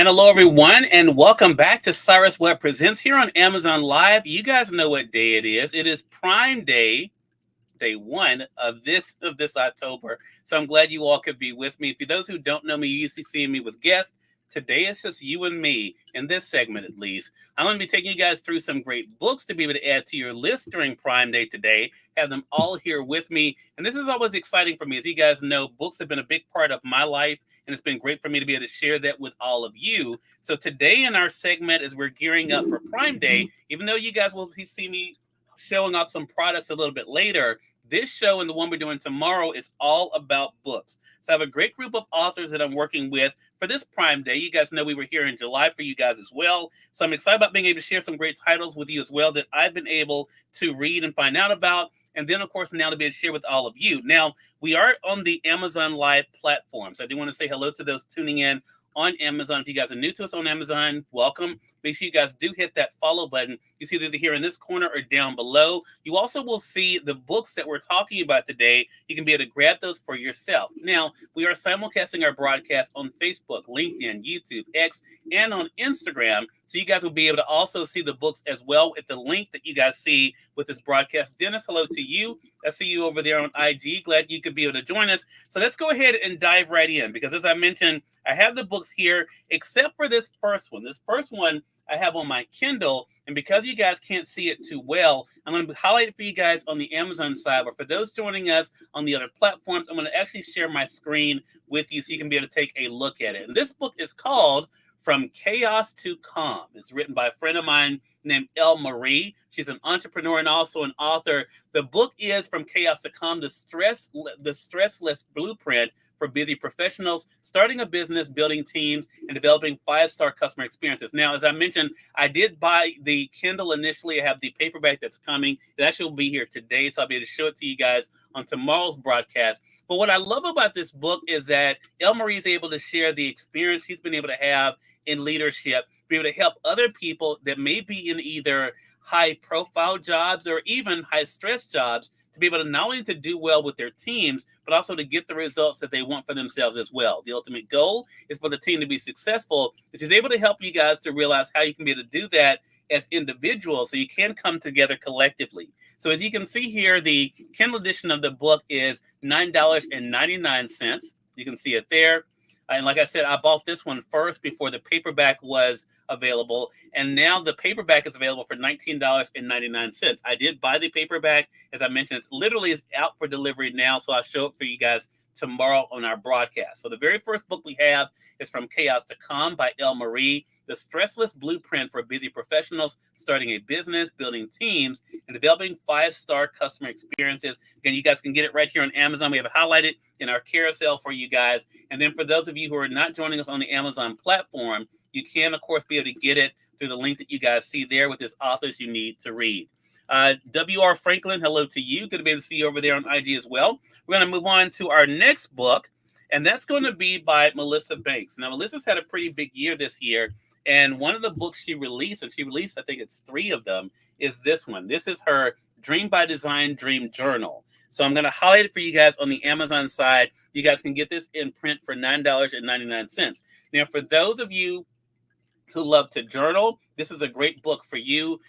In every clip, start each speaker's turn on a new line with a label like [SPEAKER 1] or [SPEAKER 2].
[SPEAKER 1] And hello, everyone, and welcome back to Cyrus Webb Presents here on Amazon Live. You guys know what day it is. It is Prime Day, day one of this October. So I'm glad you all could be with me. For those who don't know me, you usually see me with guests. Today it's just you and me in this segment, at least. I'm going to be taking you guys through some great books to be able to add to your list during Prime Day today. Have them all here with me, and this is always exciting for me. As you guys know, books have been a big part of my life, and it's been great for me to be able to share that with all of you. So today in our segment, as we're gearing up for Prime Day, even though you guys will see me showing off some products a little bit later, this show and the one we're doing tomorrow is all about books. So I have a great group of authors that I'm working with for this Prime Day. You guys know we were here in July for you guys as well. So I'm excited about being able to share some great titles with you as well that I've been able to read and find out about. And then, of course, now to be able to share with all of you. Now, we are on the Amazon Live platform. So I do want to say hello to those tuning in on Amazon. If you guys are new to us on Amazon, welcome. Make sure you guys do hit that follow button. You see either here in this corner or down below. You also will see the books that we're talking about today. You can be able to grab those for yourself. Now, we are simulcasting our broadcast on Facebook, LinkedIn, YouTube, X, and on Instagram. So you guys will be able to also see the books as well at the link that you guys see with this broadcast. Dennis, hello to you. I see you over there on IG. Glad you could be able to join us. So let's go ahead and dive right in, because as I mentioned, I have the books here, except for this first one. This first one I have on my Kindle, and because you guys can't see it too well, I'm going to highlight it for you guys on the Amazon side, but for those joining us on the other platforms, I'm going to actually share my screen with you so you can be able to take a look at it. And this book is called From Chaos to Calm. It's written by a friend of mine named Elle Marie. She's an entrepreneur and also an author. The book is From Chaos to Calm, the stressless blueprint for busy professionals, starting a business, building teams, and developing 5-star customer experiences. Now, as I mentioned, I did buy the Kindle initially. I have the paperback that's coming. It actually will be here today, so I'll be able to show it to you guys on tomorrow's broadcast. But what I love about this book is that Elle Marie is able to share the experience she's been able to have in leadership, be able to help other people that may be in either high-profile jobs or even high-stress jobs to be able to not only to do well with their teams, but also to get the results that they want for themselves as well. The ultimate goal is for the team to be successful. And she's able to help you guys to realize how you can be able to do that as individuals so you can come together collectively. So as you can see here, the Kindle edition of the book is $9.99. You can see it there. And like I said, I bought this one first before the paperback was available. And now the paperback is available for $19.99. I did buy the paperback. As I mentioned, it's literally out for delivery now. So I'll show it for you guys tomorrow on our broadcast. So the very first book we have is From Chaos to Calm by Elle Marie, the stressless blueprint for busy professionals, starting a business, building teams, and developing 5-star customer experiences. Again, you guys can get it right here on Amazon. We have it highlighted in our carousel for you guys. And then for those of you who are not joining us on the Amazon platform, you can, of course, be able to get it through the link that you guys see there with this authors you need to read. W.R. Franklin, hello to you. Good to be able to see you over there on IG as well. We're going to move on to our next book, and that's going to be by Melissa Banks. Now, Melissa's had a pretty big year this year, and one of the books she released, and she released, I think it's 3 of them, is this one. This is her Dream by Design Dream Journal. So I'm going to highlight it for you guys on the Amazon side. You guys can get this in print for $9.99. Now, for those of you who love to journal, this is a great book for you.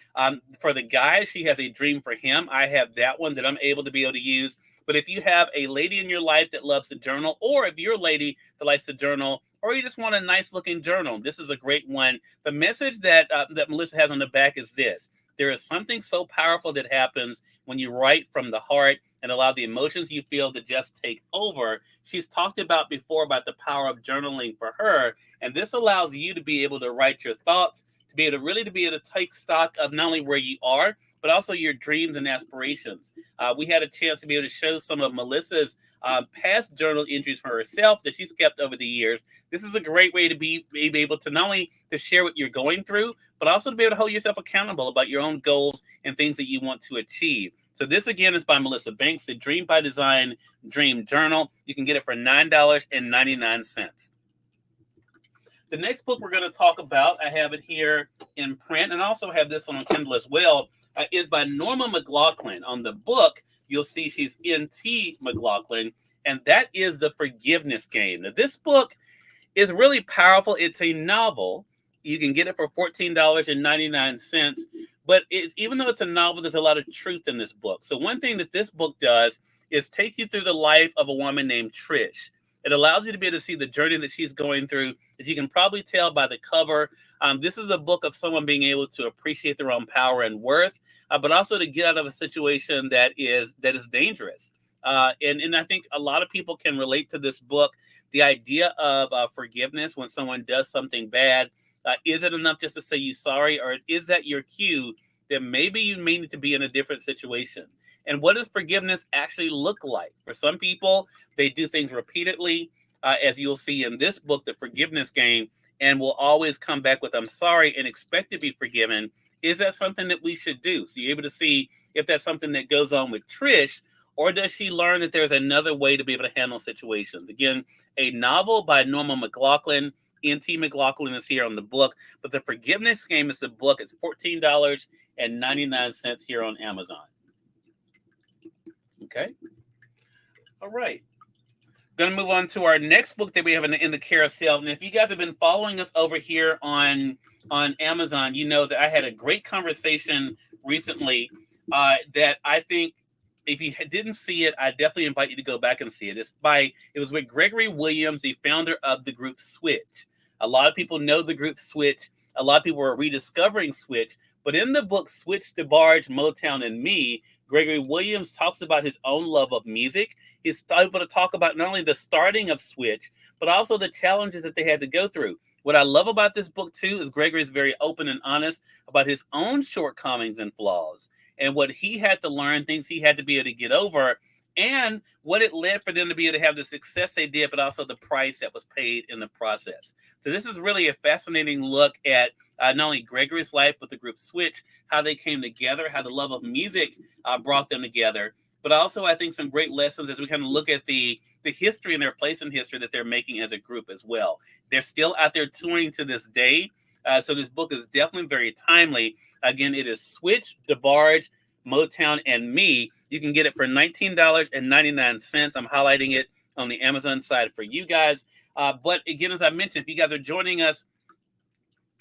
[SPEAKER 1] For the guy, she has a dream for him. I have that one that I'm able to use. But if you have a lady in your life that loves to journal, or if you're a lady that likes to journal, or you just want a nice looking journal, this is a great one. The message that Melissa has on the back is this: there is something so powerful that happens when you write from the heart and allow the emotions you feel to just take over. She's talked about before about the power of journaling for her, and this allows you to be able to write your thoughts, to be able to take stock of not only where you are, but also your dreams and aspirations. We had a chance to be able to show some of Melissa's past journal entries for herself that she's kept over the years. This is a great way to be able to not only to share what you're going through, but also to be able to hold yourself accountable about your own goals and things that you want to achieve. So this, again, is by Melissa Banks, the Dream by Design Dream Journal. You can get it for $9.99. The next book we're going to talk about, I have it here in print, and I also have this on Kindle as well, is by Norma McLaughlin. On the book, you'll see she's N.T. McLaughlin, and that is The Forgiveness Game. Now, this book It's really powerful. It's a novel. You can get it for $14.99. But even though it's a novel, there's a lot of truth in this book. So one thing that this book does is take you through the life of a woman named Trish. It allows you to be able to see the journey that she's going through. As you can probably tell by the cover, this is a book of someone being able to appreciate their own power and worth, but also to get out of a situation that is dangerous. And I think a lot of people can relate to this book. The idea of forgiveness when someone does something bad. Is it enough just to say you sorry, or is that your cue that maybe you may need to be in a different situation? And what does forgiveness actually look like? For some people, they do things repeatedly, as you'll see in this book, The Forgiveness Game, and will always come back with "I'm sorry" and expect to be forgiven. Is that something that we should do? So you're able to see if that's something that goes on with Trish, or does she learn that there's another way to be able to handle situations? Again, a novel by Norma McLaughlin. N.T. McLaughlin is here on the book, but The Forgiveness Game is the book. It's $14.99 here on Amazon. Okay. All right. Going to move on to our next book that we have in the carousel. And if you guys have been following us over here on Amazon, you know that I had a great conversation recently that I think if you didn't see it, I definitely invite you to go back and see it. It was with Gregory Williams, the founder of the group Switch. A lot of people know the group Switch. A lot of people are rediscovering Switch. But in the book Switch, DeBarge, Motown, and Me, Gregory Williams talks about his own love of music. He's able to talk about not only the starting of Switch, but also the challenges that they had to go through. What I love about this book, too, is Gregory is very open and honest about his own shortcomings and flaws and what he had to learn, things he had to be able to get over, and what it led for them to be able to have the success they did, but also the price that was paid in the process. So this is really a fascinating look at not only Gregory's life, but the group Switch, how they came together, how the love of music brought them together, but also I think some great lessons as we kind of look at the history and their place in history that they're making as a group as well. They're still out there touring to this day. So this book is definitely very timely. Again, it is Switch, DeBarge, Motown, and Me. You can get it for $19.99. I'm highlighting it on the Amazon side for you guys. But again, as I mentioned, if you guys are joining us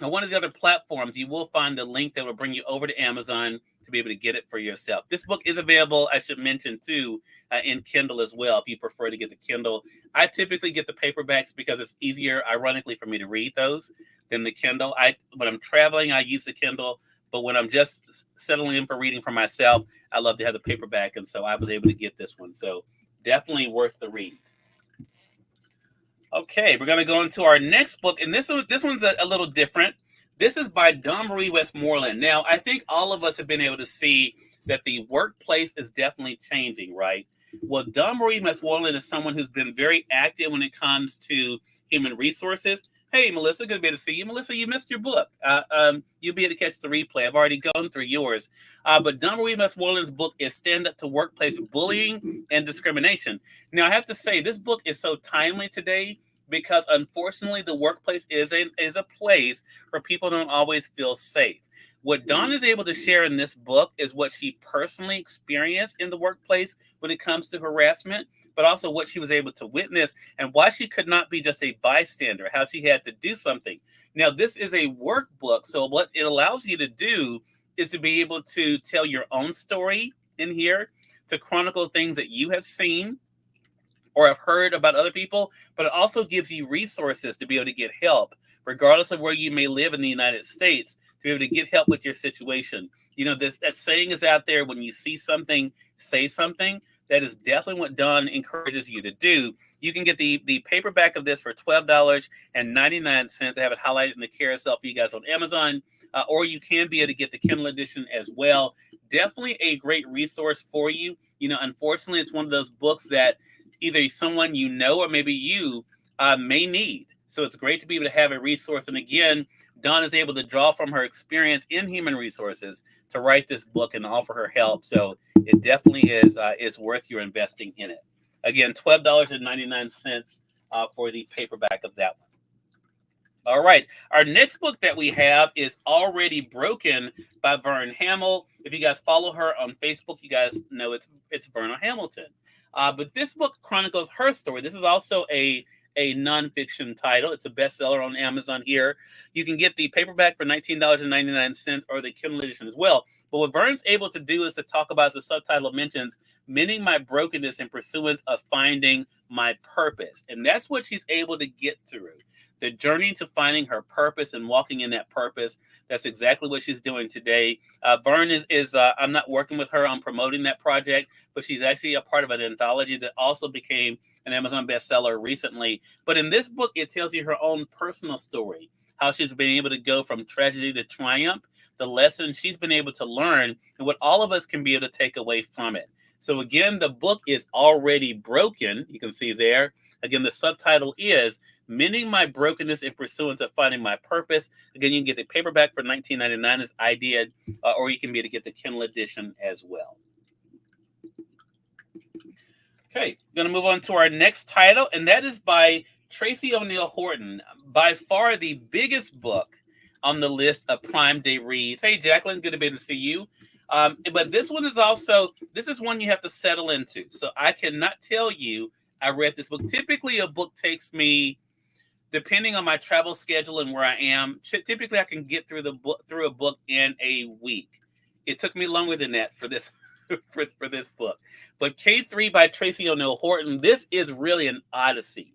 [SPEAKER 1] on one of the other platforms, you will find the link that will bring you over to Amazon to be able to get it for yourself. This book is available, I should mention, too, in Kindle as well, if you prefer to get the Kindle. I typically get the paperbacks because it's easier, ironically, for me to read those than the Kindle. When I'm traveling, I use the Kindle. But when I'm just settling in for reading for myself, I love to have the paperback. And so I was able to get this one. So definitely worth the read. Okay, we're going to go into our next book. And this one's a little different. This is by Dawn Marie Westmoreland. Now, I think all of us have been able to see that the workplace is definitely changing, right? Well, Dawn Marie Westmoreland is someone who's been very active when it comes to human resources. Hey, Melissa, good to be able to see you. Melissa, you missed your book. You'll be able to catch the replay. I've already gone through yours. But Dawn Marie Westmoreland's book is Stand Up to Workplace Bullying and Discrimination. Now, I have to say, this book is so timely today because, unfortunately, the workplace is a place where people don't always feel safe. What Dawn is able to share in this book is what she personally experienced in the workplace when it comes to harassment, but also what she was able to witness and why she could not be just a bystander, how she had to do something. Now, this is a workbook, so what it allows you to do is to be able to tell your own story in here, to chronicle things that you have seen or have heard about other people, but it also gives you resources to be able to get help, regardless of where you may live in the United States, to be able to get help with your situation. You know, that saying is out there: when you see something, say something. That is definitely what Dawn encourages you to do. You can get the paperback of this for $12.99. I have it highlighted in the carousel for you guys on Amazon, or you can be able to get the Kindle edition as well. Definitely a great resource for you. You know, unfortunately, it's one of those books that either someone you know or maybe you may need. So it's great to be able to have a resource. And again, Dawn is able to draw from her experience in human resources to write this book and offer her help. So it definitely is worth your investing in it. Again, $12.99 for the paperback of that one. All right. Our next book that we have is Already Broken by Vern Hamill. If you guys follow her on Facebook, you guys know it's Verna Hamilton. But this book chronicles her story. This is also a a nonfiction title. It's a bestseller on Amazon here. You can get the paperback for $19.99 or the Kindle edition as well. But what Vern's able to do is to talk about, as the subtitle mentions, mending my brokenness in pursuance of finding my purpose. And that's what she's able to get through. The journey to finding her purpose and walking in that purpose. That's exactly what she's doing today. Vern is I'm not working with her on promoting that project, but she's actually a part of an anthology that also became an Amazon bestseller recently. But in this book, it tells you her own personal story, how she's been able to go from tragedy to triumph, the lessons she's been able to learn, and what all of us can be able to take away from it. So again, the book is already broken. You can see there. Again, the subtitle is Mending My Brokenness in Pursuance of Finding My Purpose. Again, you can get the paperback for $19.99 as I did, or you can be able to get the Kindle edition as well. Okay, going to move on to our next title, and that is by Tracy O'Neill Horton, by far the biggest book on the list of Prime Day reads. Hey, Jacqueline, good to be able to see you. But this one is also, this is one you have to settle into. So I cannot tell you I read this book. Typically, a book takes me, depending on my travel schedule and where I am, typically I can get through a book in a week. It took me longer than that for this for this book. But K3 by Tracy O'Neill Horton, this is really an odyssey.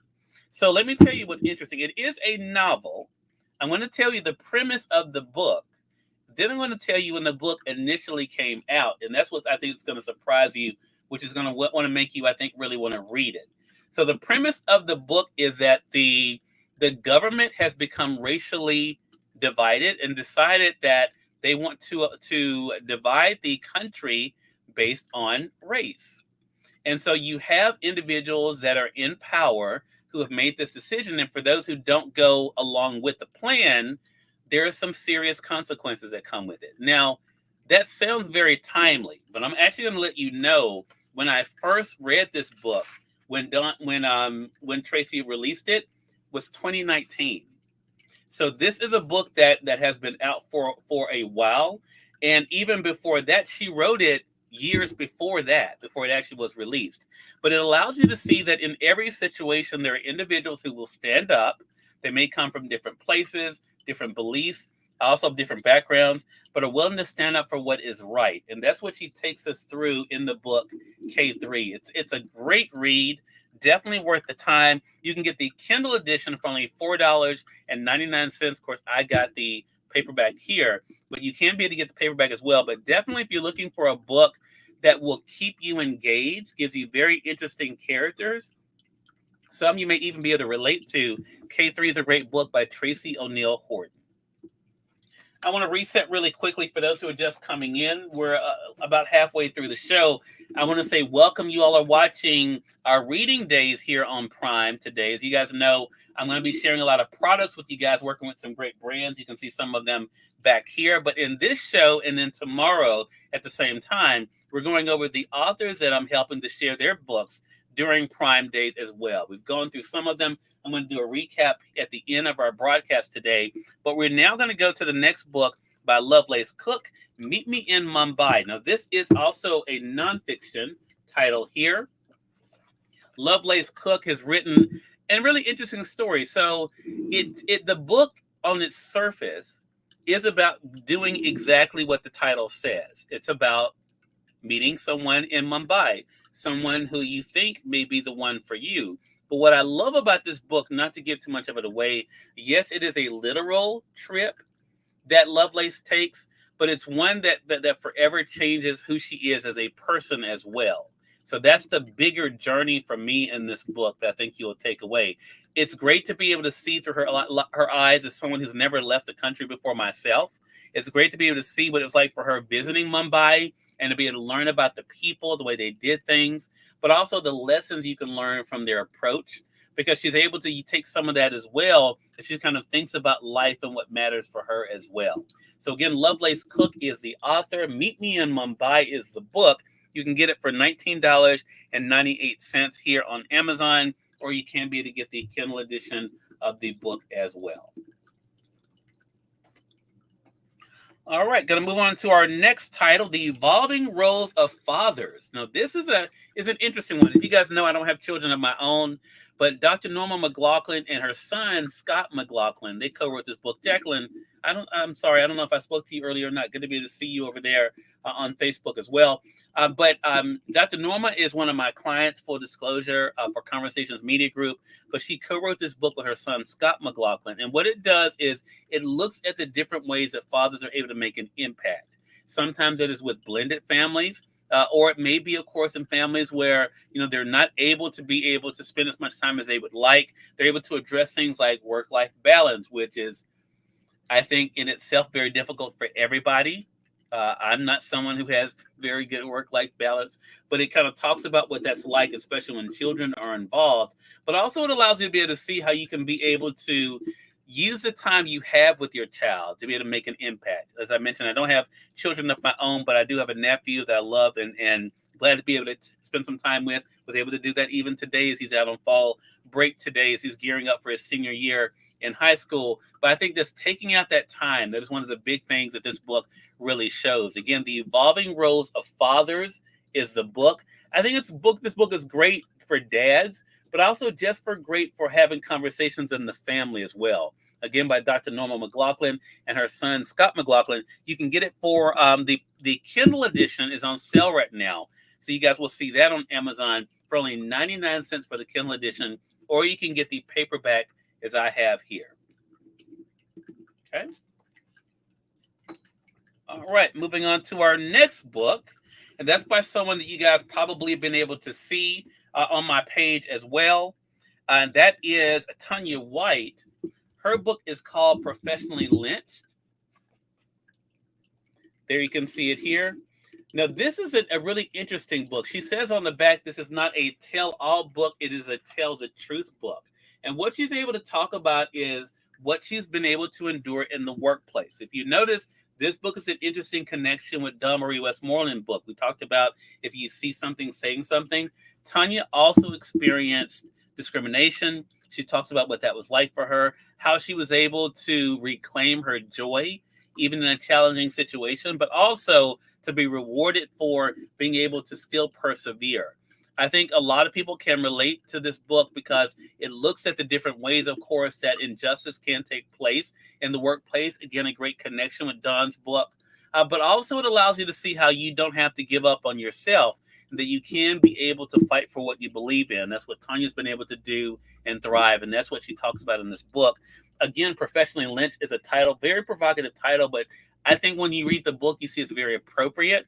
[SPEAKER 1] So let me tell you what's interesting. It is a novel. I'm going to tell you the premise of the book. Then I'm going to tell you when the book initially came out. And that's what I think is going to surprise you, which is going to want to make you, I think, really want to read it. So the premise of the book is that the government has become racially divided and decided that they want to divide the country based on race. And so you have individuals that are in power who have made this decision. And for those who don't go along with the plan, there are some serious consequences that come with it. Now, that sounds very timely, but I'm actually going to let you know when I first read this book, when Tracy released it, was 2019. So this is a book that has been out for a while. And even before that, she wrote it years before that, before it actually was released. But it allows you to see that in every situation, there are individuals who will stand up. They may come from different places, different beliefs, also different backgrounds, but are willing to stand up for what is right. And that's what she takes us through in the book K3. It's a great read. Definitely worth the time. You can get the Kindle edition for only $4.99. Of course, I got the paperback here, but you can be able to get the paperback as well. But definitely, if you're looking for a book that will keep you engaged, gives you very interesting characters, some you may even be able to relate to, K3 is a great book by Tracy O'Neill Horton. I want to reset really quickly for those who are just coming in. We're about halfway through the show. I want to say welcome. You all are watching our reading days here on Prime today. As you guys know, I'm going to be sharing a lot of products with you guys, working with some great brands. You can see some of them back here. But in this show and then tomorrow at the same time, we're going over the authors that I'm helping to share their books during Prime Days as well. We've gone through some of them. I'm going to do a recap at the end of our broadcast today, but we're now going to go to the next book by Lovelace Cook, Meet Me in Mumbai. Now, this is also a nonfiction title here. Lovelace Cook has written a really interesting story. So the book on its surface is about doing exactly what the title says. It's about meeting someone in Mumbai, someone who you think may be the one for you. But what I love about this book, not to give too much of it away, yes, it is a literal trip that Lovelace takes, but it's one that forever changes who she is as a person as well. So that's the bigger journey for me in this book that I think you'll take away. It's great to be able to see through her eyes as someone who's never left the country before myself. It's great to be able to see what it was like for her visiting Mumbai and to be able to learn about the people, the way they did things, but also the lessons you can learn from their approach, because she's able to take some of that as well, as she kind of thinks about life and what matters for her as well. So again, Lovelace Cook is the author. Meet Me in Mumbai is the book. You can get it for $19.98 here on Amazon, or you can be able to get the Kindle edition of the book as well. All right, going to move on to our next title, The Evolving Roles of Fathers. Now, this is an interesting one. As you guys know, I don't have children of my own, But Dr. Norma McLaughlin and her son Scott McLaughlin, they co-wrote this book. Jacqueline, I'm sorry, I don't know if I spoke to you earlier or not. Good to be able to see you over there on Facebook as well. But Dr. Norma is one of my clients, full disclosure, for Conversations Media Group. But she co-wrote this book with her son Scott McLaughlin, and what it does is it looks at the different ways that fathers are able to make an impact. Sometimes it is with blended families. Or it may be, of course, in families where they're not able to spend as much time as they would like. They're able to address things like work-life balance, which is, I think, in itself very difficult for everybody. I'm not someone who has very good work-life balance, but it kind of talks about what that's like, especially when children are involved. But also, it allows you to be able to see how you can be able to use the time you have with your child to be able to make an impact. As I mentioned, I don't have children of my own, but I do have a nephew that I love and glad to be able to spend some time with. Was able to do that even today as he's out on fall break today as he's gearing up for his senior year in high school. But I think just taking out that time, that is one of the big things that this book really shows. Again, the evolving roles of fathers is the book. I think this book is great for dads, but also just great for having conversations in the family as well. Again, by Dr. Norma McLaughlin and her son, Scott McLaughlin. You can get it for the Kindle edition is on sale right now. So you guys will see that on Amazon for only 99 cents for the Kindle edition, or you can get the paperback as I have here. Okay. All right, moving on to our next book. And that's by someone that you guys probably have been able to see on my page as well. And that is Tanya White. Her book is called Professionally Lynched. There you can see it here. Now, this is a really interesting book. She says on the back, this is not a tell-all book. It is a tell the truth book. And what she's able to talk about is what she's been able to endure in the workplace. If you notice, this book is an interesting connection with Dawn Marie Westmoreland's book. We talked about if you see something, saying something. Tanya also experienced discrimination. She talks about what that was like for her, how she was able to reclaim her joy, even in a challenging situation, but also to be rewarded for being able to still persevere. I think a lot of people can relate to this book because it looks at the different ways, of course, that injustice can take place in the workplace. Again, a great connection with Dawn's book. But also it allows you to see how you don't have to give up on yourself, and that you can be able to fight for what you believe in. That's what Tanya's been able to do and thrive, and that's what she talks about in this book. Again, Professionally Lynched is a title, very provocative title, but I think when you read the book, you see it's very appropriate.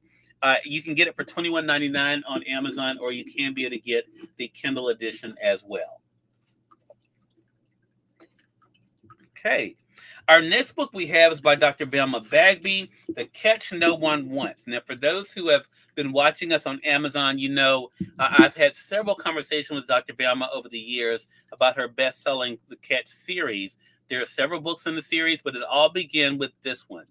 [SPEAKER 1] You can get it for $21.99 on Amazon, or you can be able to get the Kindle edition as well. Okay. Our next book we have is by Dr. Velma Bagby, The Catch No One Wants. Now, for those who have been watching us on Amazon, I've had several conversations with Dr. Velma over the years about her best-selling The Catch series. There are several books in the series, but it all began with this one,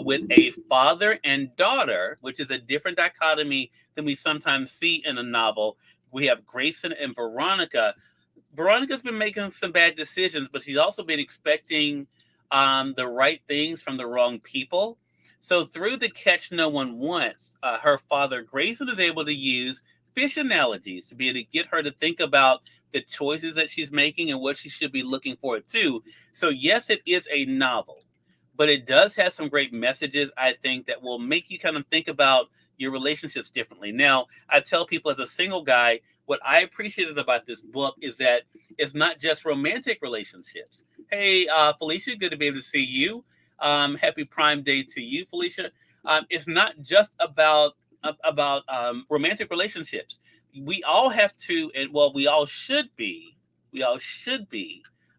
[SPEAKER 1] with a father and daughter, which is a different dichotomy than we sometimes see in a novel. We have Grayson and Veronica. Veronica's been making some bad decisions, but she's also been expecting the right things from the wrong people. So through The Catch No One Wants, her father, Grayson, is able to use fish analogies to be able to get her to think about the choices that she's making and what she should be looking forward to. So yes, it is a novel, but it does have some great messages, I think, that will make you kind of think about your relationships differently. Now, I tell people as a single guy, what I appreciated about this book is that it's not just romantic relationships. Hey, Felicia, good to be able to see you. Happy Prime Day to you, Felicia. It's not just about romantic relationships. We all have to, and well, we all should be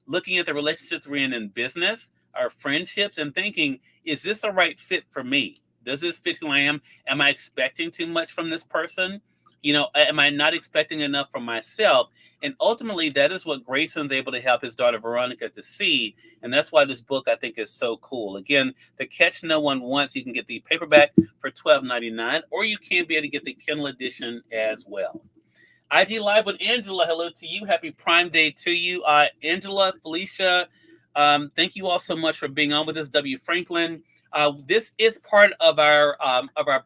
[SPEAKER 1] looking at the relationships we're in business, our friendships, and thinking, is this a right fit for me? Does this fit who I am? Am I expecting too much from this person? Am I not expecting enough from myself? And ultimately, that is what Grayson's able to help his daughter Veronica to see. And that's why this book, I think, is so cool. Again, The Catch No One Wants, you can get the paperback for $12.99, or you can be able to get the Kindle edition as well. IG Live with Angela, hello to you. Happy Prime Day to you. Angela, Felicia, thank you all so much for being on with us. W. Franklin, This is part of our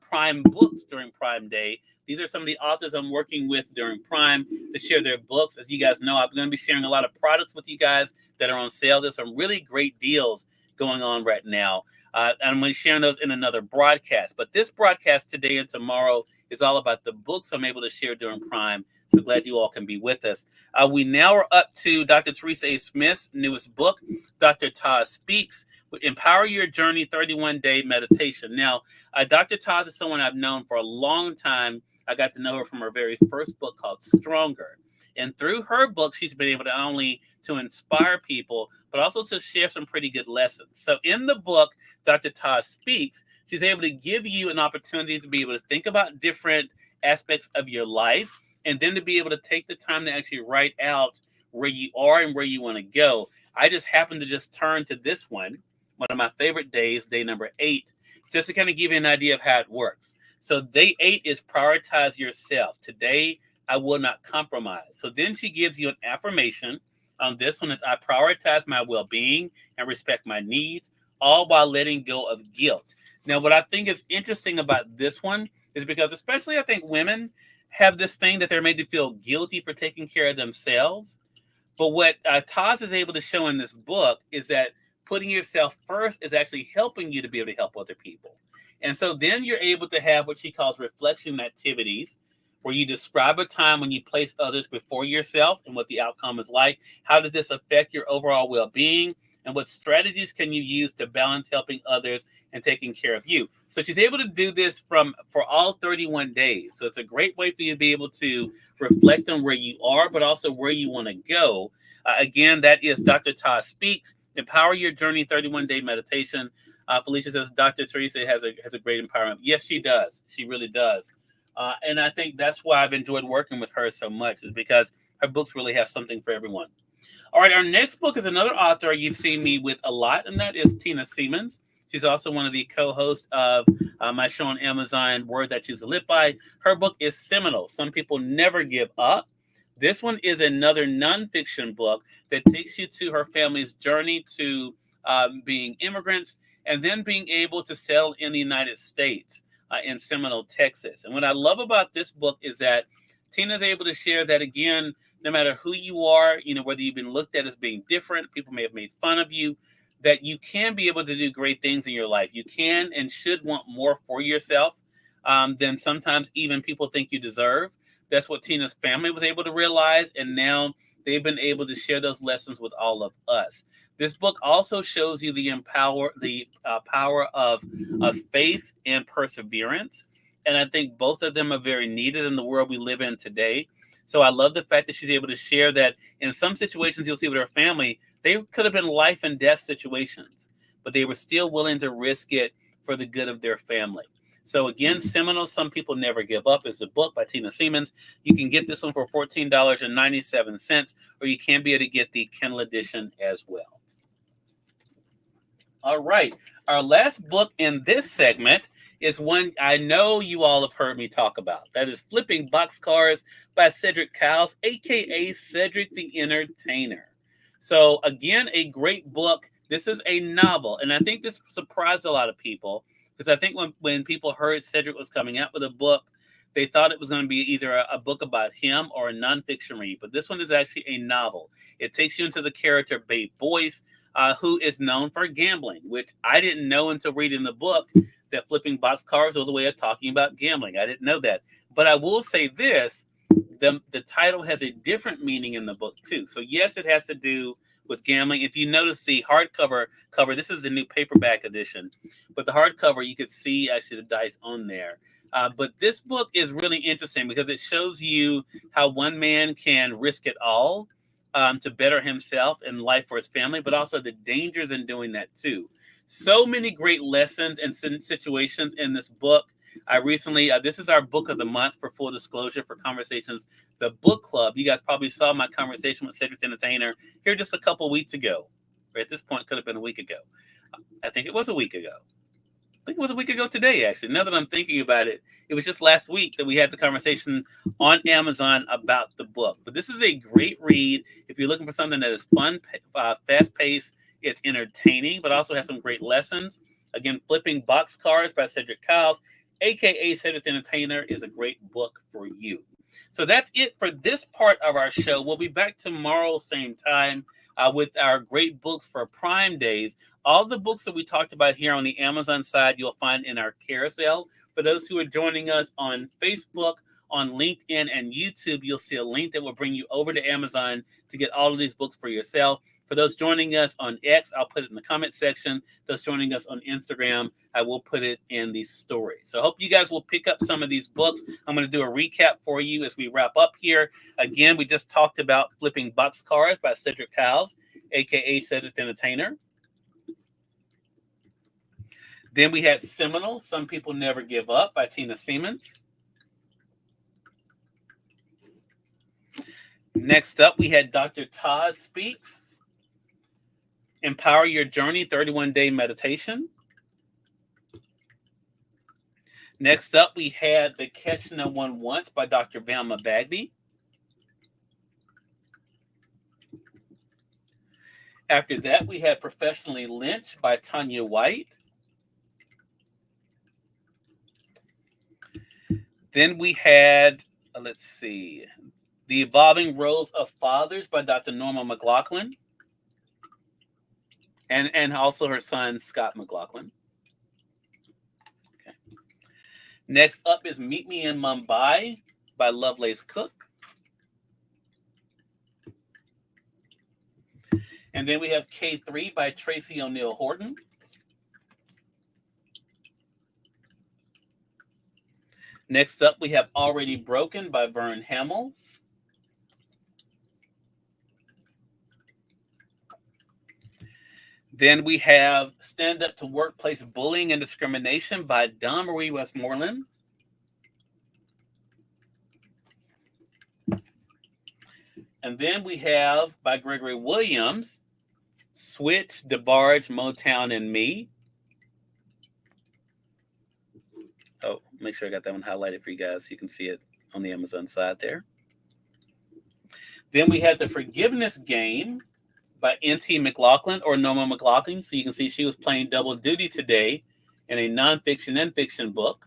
[SPEAKER 1] Prime books during Prime Day. These are some of the authors I'm working with during Prime to share their books. As you guys know, I'm going to be sharing a lot of products with you guys that are on sale. There's some really great deals going on right now. And I'm going to be sharing those in another broadcast. But this broadcast today and tomorrow is all about the books I'm able to share during Prime. So glad you all can be with us. We now are up to Dr. Teresa A. Smith's newest book, Dr. Taz Speaks, Empower Your Journey 31-Day Meditation. Now, Dr. Taz is someone I've known for a long time. I got to know her from her very first book called Stronger. And through her book, she's been able to not only to inspire people, but also to share some pretty good lessons. So in the book, Dr. Taz Speaks, she's able to give you an opportunity to be able to think about different aspects of your life, and then to be able to take the time to actually write out where you are and where you want to go. I just happened to just turn to this one of my favorite days, day number 8, just to kind of give you an idea of how it works. So day 8 is prioritize yourself. Today, I will not compromise. So then she gives you an affirmation. On this one, it's I prioritize my well-being and respect my needs, all while letting go of guilt. Now, what I think is interesting about this one is because especially I think women have this thing that they're made to feel guilty for taking care of themselves. But what Taz is able to show in this book is that putting yourself first is actually helping you to be able to help other people. And so then you're able to have what she calls reflection activities, where you describe a time when you place others before yourself and what the outcome is like. How does this affect your overall well-being? And what strategies can you use to balance helping others and taking care of you? So she's able to do this for all 31 days. So it's a great way for you to be able to reflect on where you are, but also where you want to go. Again, that is Dr. Taz Speaks, Empower Your Journey 31-Day Meditation. Felicia says Dr. Teresa has a great empowerment. Yes, she does. She really does. And I think that's why I've enjoyed working with her so much, is because her books really have something for everyone. All right, our next book is another author you've seen me with a lot, and that is Tina Siemens. She's also one of the co-hosts of my show on Amazon, Words I Choose to Live By. Her book is seminal. Some People Never Give Up. This one is another nonfiction book that takes you to her family's journey to being immigrants and then being able to settle in the United States in Seminole, Texas. And what I love about this book is that Tina's able to share that, again, no matter who you are, whether you've been looked at as being different, people may have made fun of you, that you can be able to do great things in your life. You can and should want more for yourself than sometimes even people think you deserve. That's what Tina's family was able to realize, and now they've been able to share those lessons with all of us. This book also shows you the power of faith and perseverance, and I think both of them are very needed in the world we live in today. So I love the fact that she's able to share that in some situations you'll see with her family, they could have been life and death situations, but they were still willing to risk it for the good of their family. So again, Seminole, Some People Never Give Up is a book by Tina Siemens. You can get this one for $14.97, or you can be able to get the Kindle edition as well. All right. Our last book in this segment is one I know you all have heard me talk about. That is Flipping Boxcars by Cedric Cowles, a.k.a. Cedric the Entertainer. So again, a great book. This is a novel, and I think this surprised a lot of people, because I think when people heard Cedric was coming out with a book, they thought it was going to be either a book about him or a nonfiction read. But this one is actually a novel. It takes you into the character Babe Boyce, who is known for gambling, which I didn't know until reading the book, that flipping boxcars was a way of talking about gambling. I didn't know that. But I will say this, the title has a different meaning in the book too. So yes, it has to do with gambling. If you notice the hardcover cover, this is the new paperback edition, but the hardcover, you could see actually the dice on there. But this book is really interesting because it shows you how one man can risk it all to better himself and life for his family, but also the dangers in doing that too. So many great lessons and situations in this book. I recently, this is our book of the month, for full disclosure, for Conversations, the book club. You guys probably saw my conversation with Cedric the Entertainer here just a couple weeks ago. Or at this point, could have been a week ago. I think it was a week ago. I think it was a week ago today, actually. Now that I'm thinking about it, it was just last week that we had the conversation on Amazon about the book. But this is a great read if you're looking for something that is fun, fast-paced. It's entertaining, but also has some great lessons. Again, Flipping Boxcars by Cedric Kyles, aka Cedric the Entertainer, is a great book for you. So that's it for this part of our show. We'll be back tomorrow, same time, with our great books for Prime Days. All the books that we talked about here on the Amazon side, you'll find in our carousel. For those who are joining us on Facebook, on LinkedIn, and YouTube, you'll see a link that will bring you over to Amazon to get all of these books for yourself. For those joining us on X, I'll put it in the comment section. Those joining us on Instagram, I will put it in the story. So I hope you guys will pick up some of these books. I'm going to do a recap for you as we wrap up here. Again, we just talked about Flipping Boxcars by Cedric Kyles, aka Cedric the Entertainer. Then we had Seminal, Some People Never Give Up by Tina Siemens. Next up, we had Dr. Todd Speaks, Empower Your Journey, 31-Day Meditation. Next up, we had The Catch No One Wants by Dr. Velma Bagby. After that, we had Professionally Lynched by Tanya White. Then we had, The Evolving Roles of Fathers by Dr. Norma McLaughlin. And also her son, Scott McLaughlin. Okay. Next up is Meet Me in Mumbai by Lovelace Cook. And then we have K3 by Tracy O'Neill Horton. Next up, we have Already Broken by Vern Hamill. Then we have Stand Up to Workplace Bullying and Discrimination by Dawn Marie Westmoreland. And then we have, by Gregory Williams, Switch, DeBarge, Motown, and Me. Oh, make sure I got that one highlighted for you guys so you can see it on the Amazon side there. Then we had The Forgiveness Game by N.T. McLaughlin, or Norma McLaughlin. So you can see she was playing double duty today in a nonfiction and fiction book.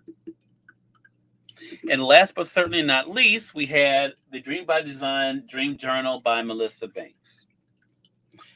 [SPEAKER 1] And last but certainly not least, we had The Dream by Design, Dream Journal by Melissa Banks.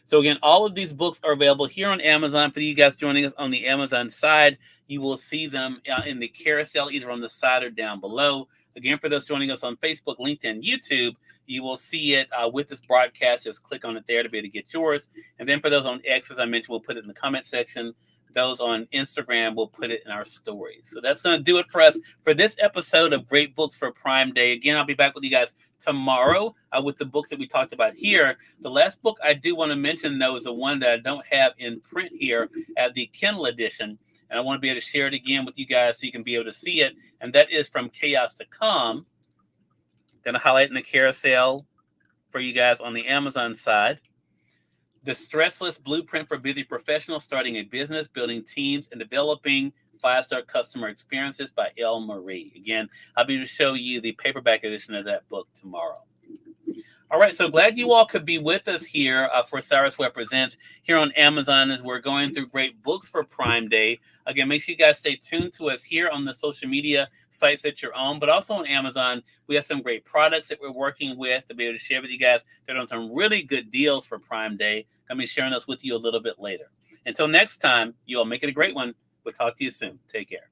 [SPEAKER 1] So again, all of these books are available here on Amazon. For you guys joining us on the Amazon side, you will see them in the carousel, either on the side or down below. Again, for those joining us on Facebook, LinkedIn, YouTube, you will see it with this broadcast. Just click on it there to be able to get yours. And then for those on X, as I mentioned, we'll put it in the comment section. Those on Instagram, we'll put it in our stories. So that's going to do it for us for this episode of Great Books for Prime Day. Again, I'll be back with you guys tomorrow with the books that we talked about here. The last book I do want to mention, though, is the one that I don't have in print here at the Kindle edition. And I want to be able to share it again with you guys so you can be able to see it. And that is From Chaos to Calm. Then I highlight in the carousel for you guys on the Amazon side. The Stressless Blueprint for Busy Professionals Starting a Business, Building Teams, and Developing 5-Star Customer Experiences by L. Marie. Again, I'll be able to show you the paperback edition of that book tomorrow. All right, so glad you all could be with us here for Cyrus Webb Presents here on Amazon as we're going through great books for Prime Day. Again, make sure you guys stay tuned to us here on the social media sites that you're on, but also on Amazon. We have some great products that we're working with to be able to share with you guys. They're on some really good deals for Prime Day. I'll be sharing those with you a little bit later. Until next time, you all make it a great one. We'll talk to you soon. Take care.